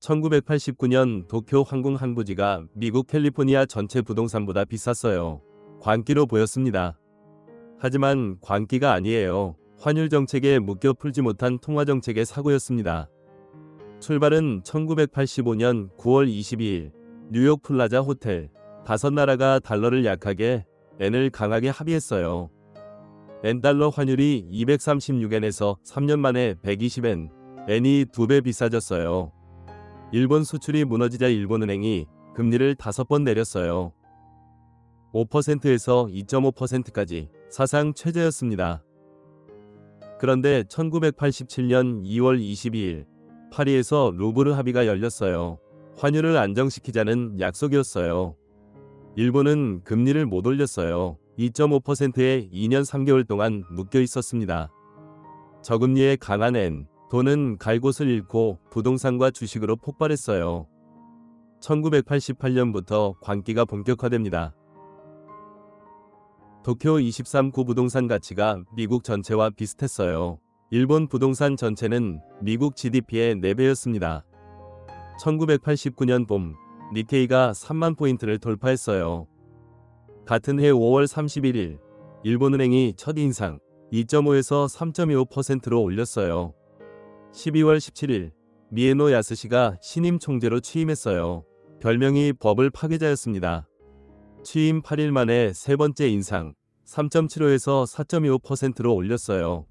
1989년 도쿄 항공 항부지가 미국 캘리포니아 전체 부동산보다 비쌌어요. 광기로 보였습니다. 하지만 광기가 아니에요. 환율 정책에 묶여 풀지 못한 통화 정책의 사고였습니다. 출발은 1985년 9월 22일 뉴욕 플라자 호텔. 5나라가 달러를 약하게 엔을 강하게 합의했어요. 엔달러 환율이 236엔에서 3년 만에 120엔, 엔이 2배 비싸졌어요. 일본 수출이 무너지자 일본은행이 금리를 5번 내렸어요. 5%에서 2.5%까지 사상 최저였습니다. 그런데 1987년 2월 22일 파리에서 루브르 합의가 열렸어요. 환율을 안정시키자는 약속이었어요. 일본은 금리를 못 올렸어요. 2.5%에 2년 3개월 동안 묶여 있었습니다. 저금리에 강한 엔, 돈은 갈 곳을 잃고 부동산과 주식으로 폭발했어요. 1988년부터 광기가 본격화됩니다. 도쿄 23구 부동산 가치가 미국 전체와 비슷했어요. 일본 부동산 전체는 미국 GDP의 4배였습니다. 1989년 봄, 니케이가 3만 포인트를 돌파했어요. 같은 해 5월 31일, 일본은행이 첫 인상 2.5에서 3.25%로 올렸어요. 12월 17일, 미에노 야스시가 신임 총재로 취임했어요. 별명이 버블 파괴자였습니다. 취임 8일 만에 세 번째 인상 3.75에서 4.25%로 올렸어요.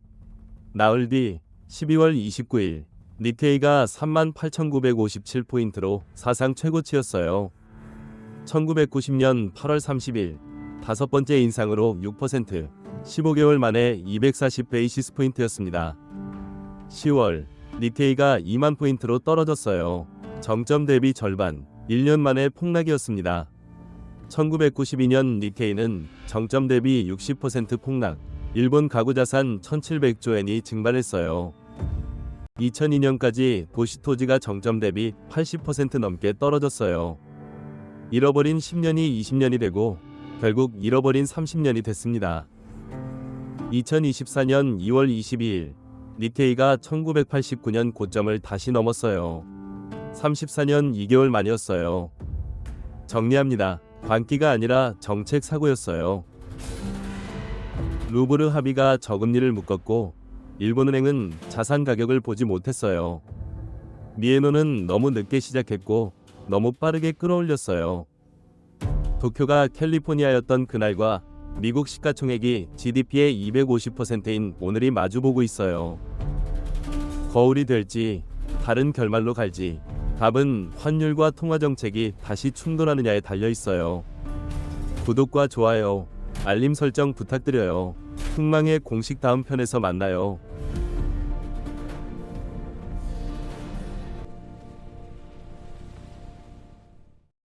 나흘 뒤 12월 29일, 니케이가 38,957포인트로 사상 최고치였어요. 1990년 8월 30일, 5번째 인상으로 6%, 15개월 만에 240베이시스 포인트였습니다. 10월, 니케이가 2만 포인트로 떨어졌어요. 정점 대비 절반, 1년 만에 폭락이었습니다. 1992년 니케이는 정점 대비 60% 폭락, 일본 가구 자산 1700조 엔이 증발했어요. 2002년까지 도시 토지가 정점 대비 80% 넘게 떨어졌어요. 잃어버린 10년이 20년이 되고 결국 잃어버린 30년이 됐습니다. 2024년 2월 22일, 니케이가 1989년 고점을 다시 넘었어요. 34년 2개월 만이었어요. 정리합니다. 광기가 아니라 정책 사고였어요. 루브르 합의가 저금리를 묶었고 일본은행은 자산 가격을 보지 못했어요. 미에노는 너무 늦게 시작했고 너무 빠르게 끌어올렸어요. 도쿄가 캘리포니아였던 그날과 미국 시가총액이 GDP의 250%인 오늘이 마주보고 있어요. 거울이 될지 다른 결말로 갈지 답은 환율과 통화정책이 다시 충돌하느냐에 달려있어요. 구독과 좋아요, 알림 설정 부탁드려요. 흥망의 공식 다음 편에서 만나요.